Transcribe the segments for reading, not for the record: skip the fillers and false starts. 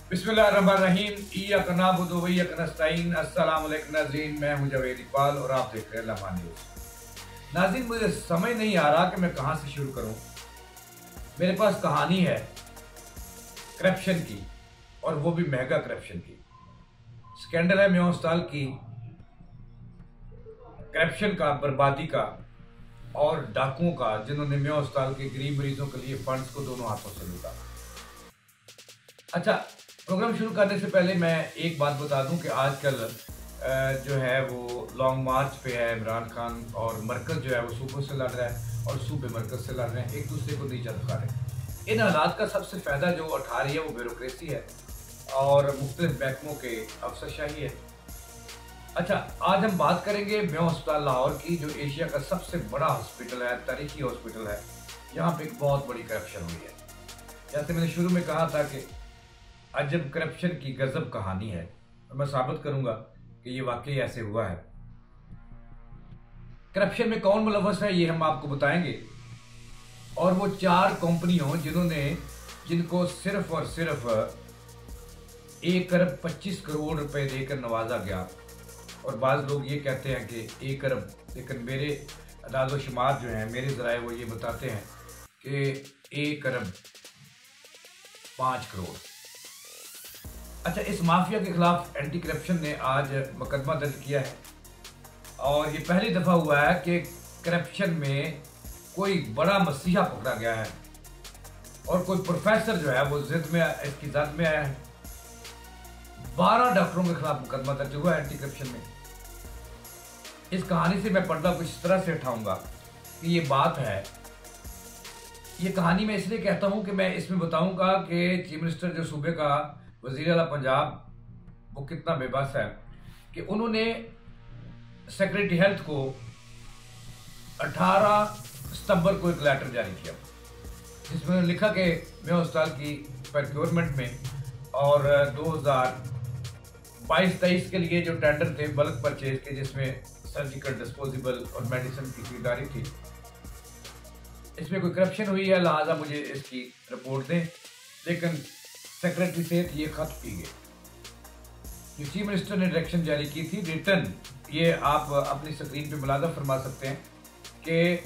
बिस्मिल्लाहिर्रहमानिर्रहीम। इय्याक नअबुदु व इय्याक नस्तईन। अस्सलाम वालेकुम नाज़रीन, मैं हूं जावेद इकबाल और आप देख रहे हैं लम्हा न्यूज़। नाज़रीन, मुझे समझ नहीं आ रहा कि मैं कहां से शुरू करूं। मेरे पास कहानी है करप्शन की, और वो भी महंगा करप्शन की। स्कैंडल है म्यों अस्पताल की करप्शन का, बर्बादी का और डाकुओं का, जिन्होंने म्यों अस्पताल के गरीब मरीजों के लिए फंड्स को दोनों हाथों से लूटा। अच्छा, प्रोग्राम शुरू करने से पहले मैं एक बात बता दूं कि आजकल जो है वो लॉन्ग मार्च पे है इमरान खान, और मरकज जो है वो सूबों से लड़ रहा है और सूबे मरकज से लड़ रहे हैं, एक दूसरे को नीचा दिखा रहे हैं। इन हालात का सबसे फायदा जो उठा रही है वो ब्यूरोक्रेसी है और मुख्तलिफ महकमों के अफसरशाही है। अच्छा, आज हम बात करेंगे म्यों अस्पताल लाहौर की, जो एशिया का सबसे बड़ा हॉस्पिटल है, तारीखी हॉस्पिटल है। यहाँ पे एक बहुत बड़ी करप्शन हुई है। जैसे मैंने शुरू में कहा था कि अजब करप्शन की गजब कहानी है, और मैं साबित करूंगा कि ये वाकई ऐसे हुआ है। करप्शन में कौन मुलव्वस है ये हम आपको बताएंगे, और वो 4 कंपनियों जिनको सिर्फ और सिर्फ 1 अरब 25 करोड़ रुपए देकर नवाजा गया। और बाज लोग ये कहते हैं कि 1 अरब, लेकिन मेरे अंदाज़ो शुमार जो हैं, मेरे ज़राए वो ये बताते हैं कि 1 अरब 5 करोड़। अच्छा, इस माफिया के खिलाफ एंटी करप्शन ने आज मुकदमा दर्ज किया है, और ये पहली दफा हुआ है कि करप्शन में कोई बड़ा मसीहा पकड़ा गया है और कोई प्रोफेसर जो है वो इसकी जद में आया है। 12 डॉक्टरों के खिलाफ मुकदमा दर्ज हुआ है एंटी करप्शन में। इस कहानी से मैं पर्दा कुछ इस तरह से उठाऊंगा कि ये बात है, ये कहानी मैं इसलिए कहता हूं कि मैं इसमें बताऊंगा कि चीफ मिनिस्टर जो सूबे का वजीर आला पंजाब, वो कितना बेबस है कि उन्होंने सेक्रेटरी हेल्थ को 18 सितंबर को एक लेटर जारी किया, जिसमें उन्होंने लिखा कि म्यों अस्पताल की प्रोक्योरमेंट में और 2022-23 के लिए जो टेंडर थे बल्क परचेज के, जिसमें सर्जिकल डिस्पोजेबल और मेडिसिन की खरीदारी थी, इसमें कोई करप्शन हुई है, लिहाजा मुझे इसकी रिपोर्ट दें। लेकिन सेक्रेटरी से ये खत पी गए। जो चीफ मिनिस्टर ने डायरेक्शन जारी की थी रिटर्न, ये आप अपनी स्क्रीन पे मुलाजा फरमा सकते हैं कि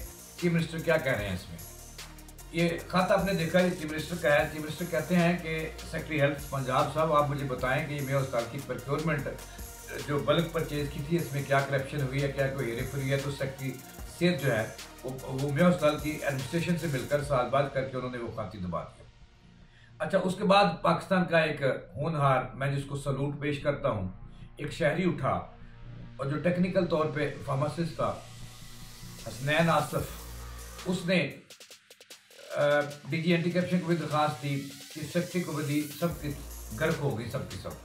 चीफ मिनिस्टर क्या कह रहे हैं इसमें। ये खत आपने देखा, ये चीफ मिनिस्टर का है। चीफ मिनिस्टर कहते हैं कि सेक्रेटरी हेल्थ पंजाब साहब, आप मुझे बताएं कि म्यों अस्पताल की प्रोक्योरमेंट जो बल्क परचेज की थी, इसमें क्या करप्शन हुई है, क्या कोई हेराफेरी हुई है। तो सेक्रेटरी सेहत जो है वो म्यों अस्पताल की एडमिनिस्ट्रेशन से मिलकर साल बाद करके उन्होंने वो खाती दबा दिया। अच्छा, उसके बाद पाकिस्तान का एक होनहार, मैं जिसको सलूट पेश करता हूँ, एक शहरी उठा, और जो टेक्निकल तौर पे फार्मासिस्ट था, हसनैन आसफ, उसने डीजी एंटी करप्शन को भी दरखास्त दी कि सेक्रेटरी को भी सबकी गर्क हो गई, सबकी सब।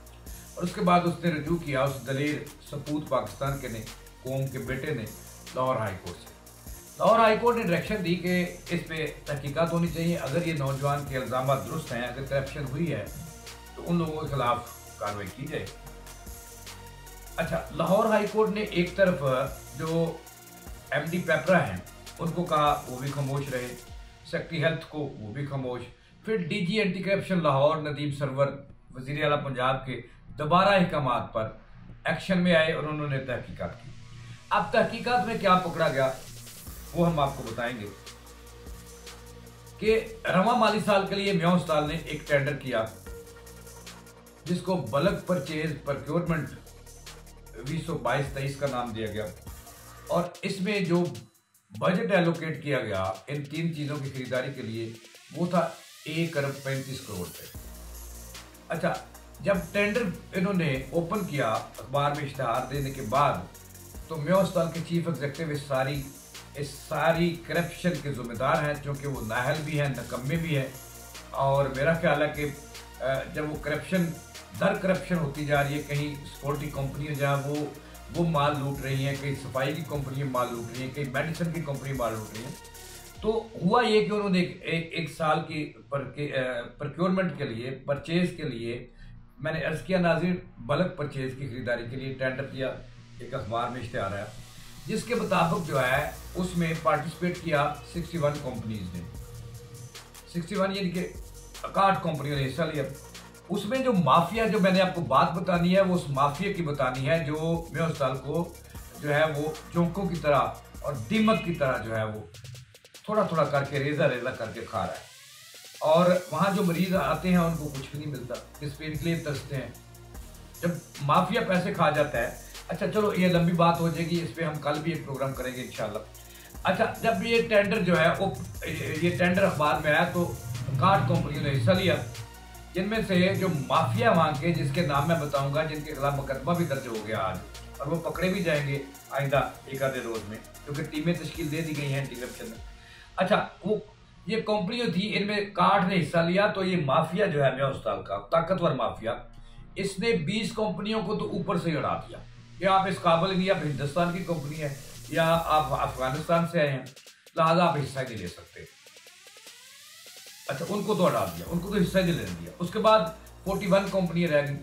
और उसके बाद उसने रजू किया उस दलेर सपूत पाकिस्तान के ने, कौम के बेटे ने, लाहौर हाई कोर्ट से। लाहौर हाई कोर्ट ने डायरेक्शन दी कि इस पे तहकीकात होनी चाहिए। अगर ये नौजवान के इल्जाम दुरुस्त हैं, अगर करप्शन हुई है, तो उन लोगों के खिलाफ कार्रवाई की जाए। अच्छा, लाहौर हाई कोर्ट ने एक तरफ जो एमडी पेपरा हैं उनको कहा, वो भी खामोश रहे, सेक्रेटरी हेल्थ को वो भी खामोश, फिर DG anti corruption Lahore Nadeem Sarwar वजीर आला पंजाब के दोबारा अहकामात पर एक्शन में आए और उन्होंने तहकीकात की। अब तहकीकात में क्या पकड़ा गया वो हम आपको बताएंगे कि रवा माली साल के लिए म्यों अस्पताल ने एक टेंडर किया, जिसको बल्क परचेज प्रोक्योरमेंट 2022-23 का नाम दिया गया, और इसमें जो बजट एलोकेट किया गया इन 3 चीजों की खरीदारी के लिए, वो था 1 अरब 35 करोड़ रुपए। अच्छा, जब टेंडर इन्होंने ओपन किया अखबार में इश्तहार देने के बाद, तो म्यों अस्पताल के चीफ एग्जीक्यूटिव इस सारी करप्शन के जिम्मेदार हैं, क्योंकि वो नाहल भी हैं, नकम्मे भी हैं। और मेरा ख्याल है कि जब वो करप्शन होती जा रही है, कहीं सिक्योरिटी कंपनियां जहाँ वो माल लूट रही हैं, कहीं सफाई की कंपनियां माल लूट रही हैं, कहीं मेडिसिन की कंपनी माल लूट रही हैं, तो हुआ ये कि उन्होंने एक साल की प्रोक्योरमेंट के लिए, परचेज के लिए, मैंने अर्ज किया नाज़रीन, बल्क परचेज की खरीदारी के लिए टेंडर किया। एक अखबार में इश्तेहार आया, जिसके मुताबिक जो है उसमें पार्टिसिपेट किया 61 कंपनीज ने। 61 यानी कि 61 कंपनियों ने हिस्सा लिया। उसमें जो माफिया, जो मैंने आपको बात बतानी है, वो उस माफिया की बतानी है जो मेयो अस्पताल को जो है वो जोंकों की तरह और दीमक की तरह जो है वो थोड़ा थोड़ा करके रेजा रेजा करके खा रहा है। और वहाँ जो मरीज आते हैं उनको कुछ भी नहीं मिलता, इस पेन के लिए तरसते हैं। जब माफिया पैसे खा जाता है, अच्छा चलो ये लंबी बात हो जाएगी, इस पे हम कल भी एक प्रोग्राम करेंगे इंशाल्लाह। अच्छा, जब ये टेंडर जो है वो ये टेंडर अखबार में आया तो 60 कंपनियों ने हिस्सा लिया, जिनमें से जो माफिया वहाँ के, जिसके नाम मैं बताऊंगा, जिनके खिलाफ मुकदमा भी दर्ज हो गया आज, और वो पकड़े भी जाएंगे आइंदा एक आधे रोज में, क्योंकि टीमें तश्कील दे दी गई हैं एंटी करप्शन में। अच्छा, वो ये कंपनियां थी, इनमें 60 ने हिस्सा लिया। तो ये माफिया जो है मेयो अस्पताल का ताकतवर माफिया, इसने 20 कंपनियों को तो ऊपर से ही उड़ा दिया कि आप इस काबिल नहीं, आप हिंदुस्तान की कंपनी है या आप अफगानिस्तान से आए हैं, लिहाजा आप हिस्सा नहीं ले सकते। अच्छा, उनको तो हटा दिया, उनको तो हिस्सा ही नहीं लेने दिया। उसके बाद 41 कंपनियां रह गई।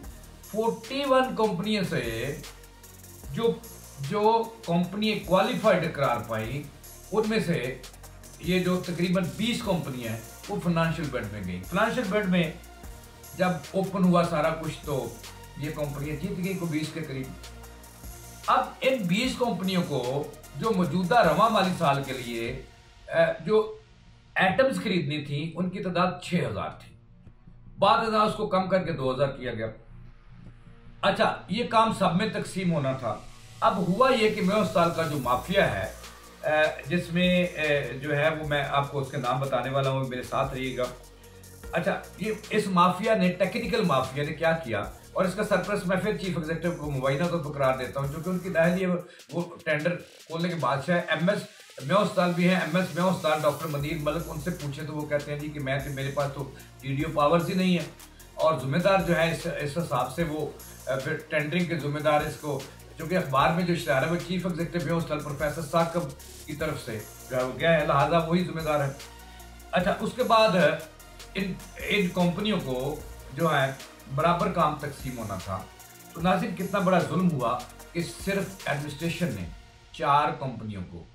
41 कंपनियों से जो कंपनी क्वालिफाइड करार पाई, उनमें से ये जो तकरीबन 20 कंपनियां हैं वो फाइनेंशियल बेड में गई। फाइनेंशियल बेड में जब ओपन हुआ सारा कुछ तो ये कंपनियां जीत गई को 20 के करीब। अब इन 20 कंपनियों को जो मौजूदा रवा माली साल के लिए जो एटम्स खरीदनी थी, उनकी तादाद 6000 थी। बाद में उसको कम करके 2000 किया गया। अच्छा, ये काम सब में तकसीम होना था। अब हुआ ये कि मेयो अस्पताल का जो माफिया है, जिसमें जो है वो मैं आपको उसके नाम बताने वाला हूँ, मेरे साथ रहिएगा। अच्छा, ये इस माफिया ने, टेक्निकल माफिया ने क्या किया, और इसका सरप्लस मैं फिर चीफ एग्जीक्यूटिव को मुबैना तौर पर करार देता हूँ, जो कि उनकी दहली वो टेंडर खोलने के बादशाह है। एमएस मेयो अस्पताल भी है, एमएस मेयो अस्पताल डॉक्टर मदीर मलिक, उनसे पूछे तो वो कहते हैं जी कि मेरे पास तो टीडीओ पावर्स ही नहीं है, और जिम्मेदार जो है इस हिसाब से वो फिर टेंडरिंग के जिम्मेदार इसको, क्योंकि अखबार में जो इश्तिहार है वो चीफ एग्जीक्यूटिव मेयो अस्पताल प्रोफेसर साकब की तरफ से जो है वो गया है, लिहाजा वही जिम्मेदार है। अच्छा, उसके बाद इन कंपनियों को जो है बराबर काम तकसीम होना था। तो नाज़रीन, कितना बड़ा जुल्म हुआ कि सिर्फ एडमिनिस्ट्रेशन ने 4 कंपनियों को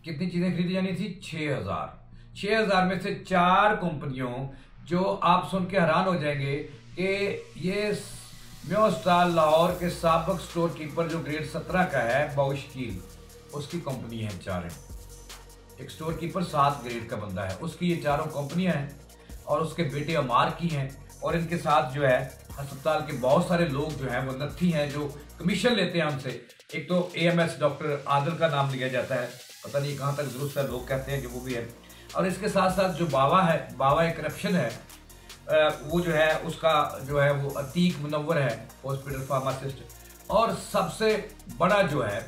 कितनी चीजें खरीदी जानी थी, 6000 में से 4 कंपनियों, जो आप सुन के हैरान हो जाएंगे कि ये मेयो अस्पताल लाहौर के साबिक स्टोर कीपर जो ग्रेड 17 का है, बाउशकील, उसकी कंपनी है 4 है। एक स्टोर कीपर 7 ग्रेड का बंदा है, उसकी ये 4 कंपनियां हैं, और उसके बेटे अमार की हैं, और इनके साथ जो है अस्पताल के बहुत सारे लोग जो हैं वो नत्थी हैं, जो कमीशन लेते हैं हमसे। एक तो AMS डॉक्टर आदिल का नाम लिया जाता है, पता नहीं कहाँ तक दुरुस्त है, लोग कहते हैं कि वो भी है। और इसके साथ साथ जो बावा है, बावा एक करप्शन है, वो जो है उसका जो है वो अतीक मुनव्वर है, हॉस्पिटल फार्मासिस्ट। और सबसे बड़ा जो है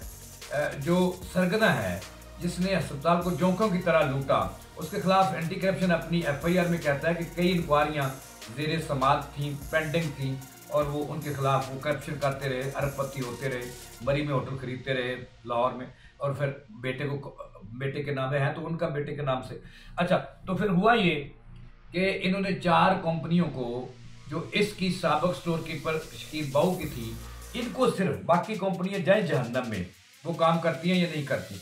जो सरगना है, जिसने अस्पताल को जोंकों की तरह लूटा, उसके खिलाफ एंटी करप्शन अपनी FIR में कहता है कि कई इंक्वायरियां ज़ेरे समात थी, पेंडिंग थी, और वो उनके खिलाफ वो करप्शन करते रहे, अरबपति होते रहे, मरी में होटल खरीदते रहे लाहौर में, और फिर बेटे के नाम है तो उनका बेटे के नाम से। अच्छा, तो फिर हुआ ये कि इन्होंने 4 कंपनियों को, जो इसकी साबिक स्टोर कीपर शकीब बाऊ की थी, इनको सिर्फ, बाकी कंपनियां जाए जहन्नम में, वो काम करती हैं या नहीं करती,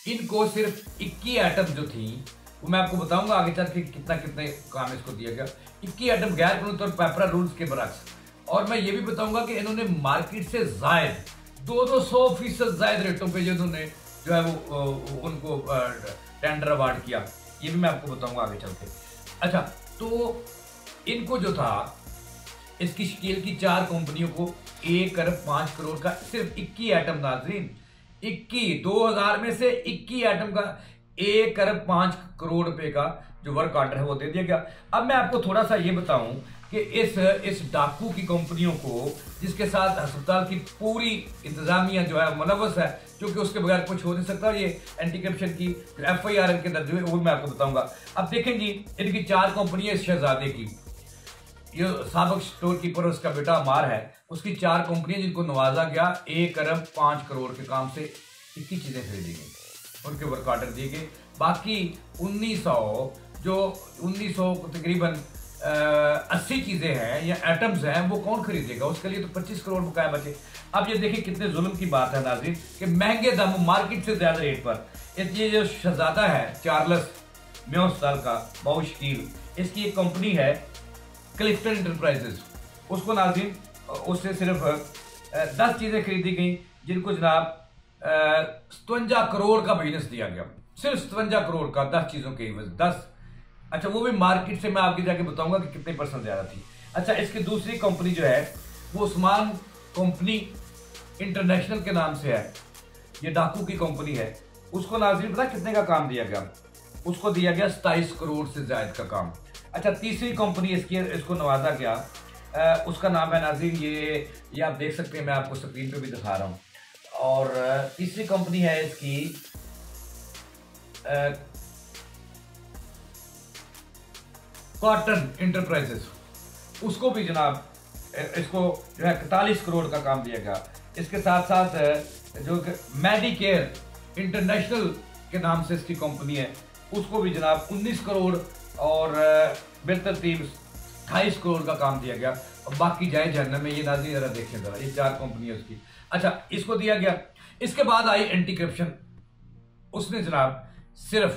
इनको सिर्फ 21 आइटम जो थी, वो मैं आपको बताऊंगा आगे चल के कितने काम इसको दिया गया। 21 आइटम गैर कानूनी तौर पेपरा रूल्स के बरक्स। और मैं ये भी बताऊंगा कि इन्होंने मार्केट से जायद 200% जायद रेटों पे इन्होंने जो है वो उनको टेंडर अवार्ड किया, ये भी मैं आपको बताऊंगा आगे चल के। अच्छा, तो इनको जो था, इसकी शकील की 4 कंपनियों को 1 अरब 5 करोड़ का सिर्फ 21 आइटम, नाज़रीन 21, 2000 में से 21 आइटम का 1 अरब 5 करोड़ रुपए का जो वर्क ऑर्डर है वो दे दिया गया। अब मैं आपको थोड़ा सा ये बताऊं कि इस डाकू की कंपनियों को, जिसके साथ अस्पताल की पूरी इंतजामिया जो है मुलव्वस है, क्योंकि उसके बगैर कुछ हो नहीं सकता, ये एंटी करप्शन की FIR इनके दर्ज हुए वो मैं आपको बताऊंगा। अब देखें जी, इनकी 4 कंपनियां, इस शहजादे की, ये साबिक स्टोर कीपर उसका बेटा अमार है, उसकी 4 कंपनियां जिनको नवाजा गया 1 अरब 5 करोड़ के काम से 21 चीजें खरीदी गई, उनके वर्क ऑर्डर दिए गए। बाकी 1900 तकरीबन 80 चीजें हैं या एटम्स हैं, वो कौन खरीदेगा, उसके लिए तो 25 करोड़ बकाया बचे। अब ये देखिए कितने जुल्म की बात है नाज़रीन, कि महंगे दाम, मार्केट से ज्यादा रेट पर ये जो शहजादा है चार्ल्स मेयो अस्पताल का, बाउशकील, इसकी एक कंपनी है क्लिफ्टन इंटरप्राइजेज, उसको नाज़रीन उससे सिर्फ 10 चीज़ें खरीदी गई जिनको जनाब 57 करोड़ का बिजनेस दिया गया, सिर्फ 57 करोड़ का 10 चीज़ों के 10। अच्छा, वो भी मार्केट से मैं आपके जाके बताऊंगा कि कितने % ज़्यादा थी। अच्छा, इसकी दूसरी कंपनी जो है वो उस्मान कंपनी इंटरनेशनल के नाम से है, ये डाकू की कंपनी है। उसको नाज़रीन पता कितने का काम दिया गया? उसको दिया गया 27 करोड़ से ज़ायद का काम। अच्छा, तीसरी कंपनी इसको नवाजा गया, उसका नाम है नाज़रीन, ये आप देख सकते हैं, मैं आपको स्क्रीन पे भी दिखा रहा हूँ। और तीसरी कंपनी है इसकी कॉटन इंटरप्राइजेस, उसको भी जनाब इसको जो है 41 करोड़ का काम दिया गया। इसके साथ साथ जो मेडिकेयर इंटरनेशनल के नाम से इसकी कंपनी है, उसको भी जनाब 19 करोड़ और बेहतरतीब 28 करोड़ का काम दिया गया। और बाकी जाए जहन्नम में, ये नाज़रीन जरा देखें जरा, ये 4 कंपनी है उसकी। अच्छा, इसको दिया गया। इसके बाद आई एंटी करप्शन, उसने जनाब सिर्फ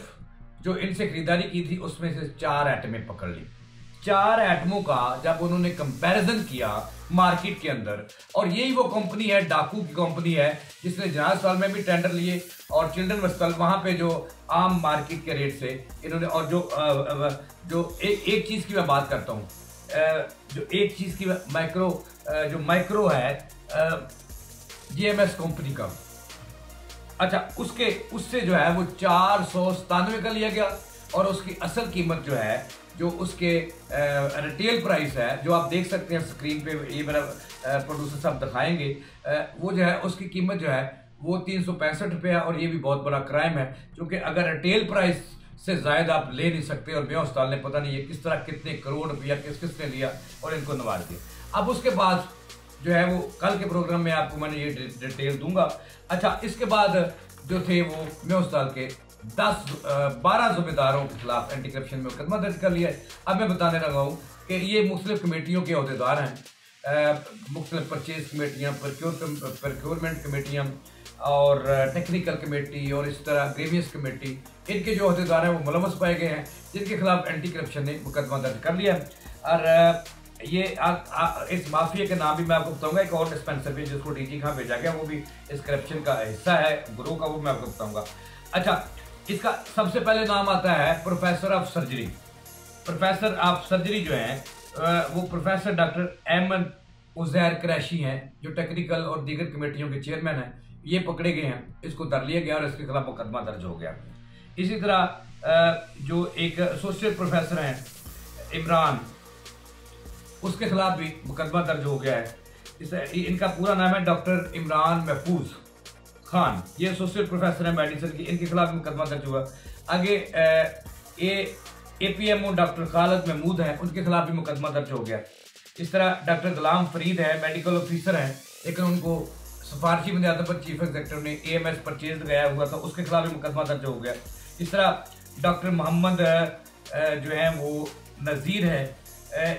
जो इनसे खरीदारी की थी उसमें से 4 आइटमें पकड़ ली। 4 आइटमों का जब उन्होंने कंपैरिजन किया मार्केट के अंदर, और यही वो कंपनी है, डाकू की कंपनी है, जिसने जहाज अस्पताल में भी टेंडर लिए और चिल्ड्रन अस्पताल वहां पे जो आम मार्केट के रेट से इन्होंने, और जो एक चीज की मैं बात करता हूँ, जो एक चीज की माइक्रो है GMS कंपनी का। अच्छा, उससे जो है वो 497 का लिया गया, और उसकी असल कीमत जो है, जो उसके रिटेल प्राइस है, जो आप देख सकते हैं स्क्रीन पे, ये मेरा प्रोड्यूसर साहब दिखाएंगे, वो जो है उसकी कीमत जो है वो 365 रुपये है। और ये भी बहुत बड़ा क्राइम है, क्योंकि अगर रिटेल प्राइस से ज़्यादा आप ले नहीं सकते, और मेयो अस्पताल ने पता नहीं ये किस तरह कितने करोड़ रुपया किसने लिया और इनको नवाज दिया। अब उसके बाद जो है वो कल के प्रोग्राम में आपको मैंने ये डिटेल दूंगा। अच्छा, इसके बाद जो थे वो मेयो अस्पताल के 12 जिम्मेदारों के खिलाफ एंटी करप्शन में मुकदमा दर्ज कर लिया है। अब मैं बताने लगा हूँ कि ये मुख्तलिफ कमेटियों के अहदेदार हैं, मुख्तलिफ परचेज कमेटियाँ, प्रोक्योरमेंट कमेटियाँ और टेक्निकल कमेटी और इस तरह ग्रेवियस कमेटी, इनके जो अहदेदार हैं वो मुलवस पाए गए हैं, जिनके खिलाफ एंटी करप्शन ने मुकदमा दर्ज कर लिया है। और ये इस माफिया के नाम भी मैं आपको बताऊंगा। एक और डिस्पेंसर भी जिसको DG खां भेजा गया, वो भी इस करप्शन का हिस्सा है, गुरु का, वो मैं आपको बताऊंगा। अच्छा, इसका सबसे पहले नाम आता है professor of surgery. Professor of surgery जो है वो प्रोफेसर डॉक्टर अहमद उजैर क्रैशी हैं, जो टेक्निकल और दीगर कमेटियों के चेयरमैन हैं। ये पकड़े गए हैं, इसको धर लिया गया और इसके खिलाफ मुकदमा दर्ज हो गया। इसी तरह जो एक एसोसिएट प्रोफेसर हैं इमरान, उसके खिलाफ भी मुकदमा दर्ज हो गया है। इनका पूरा नाम है डॉक्टर इमरान महफूज खान, ये एसोसिएट प्रोफेसर है मेडिसिन की, इनके खिलाफ मुकदमा दर्ज हुआ। आगे APMO डॉक्टर खालिद महमूद हैं, उनके खिलाफ भी मुकदमा दर्ज हो गया। इस तरह डॉक्टर गुलाम फरीद है, मेडिकल ऑफिसर हैं, लेकिन उनको सिफारशी बुनियादों पर चीफ एग्जीक्यूटिव ने AMS परचेज लगाया हुआ था, उसके खिलाफ भी मुकदमा दर्ज हो गया। इस तरह डॉक्टर मोहम्मद जो है वो नज़ीर है,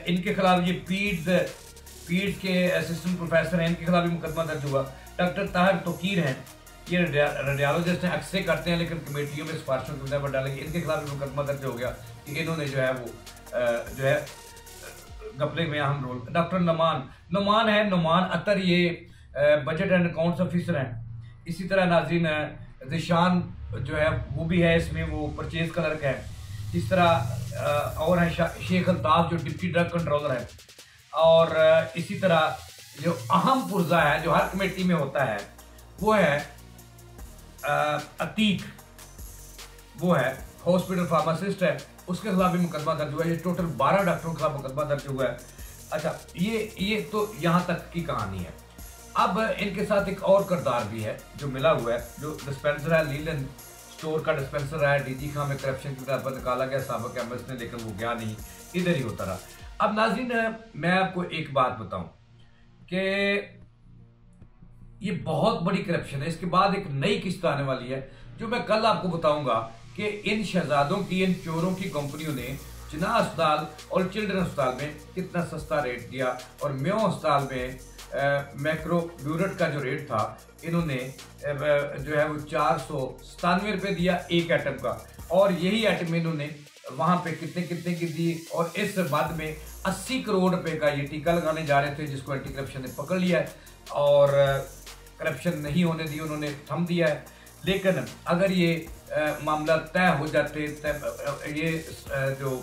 इनके खिलाफ ये पीड्स के असिस्टेंट प्रोफेसर हैं, इनके खिलाफ भी मुकदमा दर्ज हुआ। डॉक्टर ताहिर तोकीर हैं, ये रेडियोलॉजिस्ट हैं, अक्सर करते हैं लेकिन कमेटियों में सिफारिशों की बुनियाद पर डालेंगे, इनके खिलाफ भी मुकदमा दर्ज हो गया कि इन्होंने जो है वो जो है घपले में अहम रोल। डॉक्टर नुमान है, नुमान अतर, ये बजट एंड अकाउंट्स ऑफिसर हैं। इसी तरह नाज़रीन जिशान जो है वो भी है, इसमें वो परचेज क्लर्क है। इस तरह और है शेख अल्ताफ, जो डिप्टी ड्रग कंट्रोलर है। और इसी तरह जो अहम पुर्जा है, जो हर कमेटी में होता है, वो है अतीक, वो है हॉस्पिटल फार्मासिस्ट है, उसके खिलाफ भी मुकदमा दर्ज हुआ है। ये टोटल 12 डॉक्टरों के खिलाफ मुकदमा दर्ज हुआ है। अच्छा, ये तो यहाँ तक की कहानी है। अब इनके साथ एक और किरदार भी है जो मिला हुआ है, जो डिस्पेंसर है, लीलन स्टोर का डिस्पेंसर है, DG खां में करप्शन की तरफ निकाला गया साबिक एमएस ने, लेकिन वो गया नहीं, इधर ही होता रहा। अब नाज़रीन मैं आपको एक बात बताऊं कि ये बहुत बड़ी करप्शन है। इसके बाद एक नई किस्त आने वाली है, जो मैं कल आपको बताऊंगा कि इन शहजादों की, इन चोरों की कंपनियों ने जिन्ना अस्पताल और चिल्ड्रन अस्पताल में कितना सस्ता रेट दिया, और मेयो अस्पताल में मैक्रोब्यूरेट का जो रेट था, इन्होंने जो है वो 497 रुपये दिया एक आइटम का, और यही आइटम इन्होंने वहाँ पे कितने की दी, और इस बाद में 80 करोड़ रुपए का ये टीका लगाने जा रहे थे, जिसको एंटी करप्शन ने पकड़ लिया है और करप्शन नहीं होने दी, उन्होंने थम दिया है। लेकिन अगर ये मामला तय हो जाते, ये जो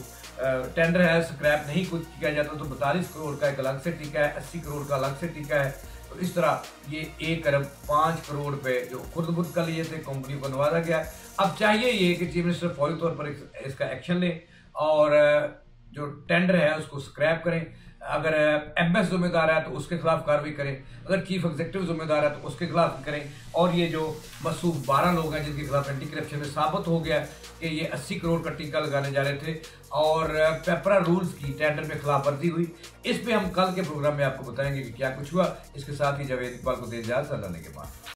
टेंडर है स्क्रैप नहीं कुछ किया जाता, तो 42 करोड़ का एक अलग से टीका है, 80 करोड़ का अलग से टीका है। तो इस तरह ये 1 अरब 5 करोड़ रुपए जो खुद का लिए थे कंपनी को नवाजा गया। अब चाहिए ये कि चीफ मिनिस्टर फौरी तौर पर इसका एक्शन ले और जो टेंडर है उसको स्क्रैप करें। अगर एमएस जिम्मेदार है तो उसके खिलाफ कार्रवाई करें, अगर चीफ एग्जीक्यूटिव जिम्मेदार है तो उसके खिलाफ करें। और ये जो मसूब 12 लोग हैं जिनके खिलाफ एंटी करप्शन में साबित हो गया कि ये 80 करोड़ का टीका लगाने जा रहे थे और पेपरा रूल्स की टेंडर में खिलाफ वर्जी हुई, इस पे हम कल के प्रोग्राम में आपको बताएंगे कि क्या कुछ हुआ। इसके साथ ही जावेद इकबाल को दे इजाजत के बाद।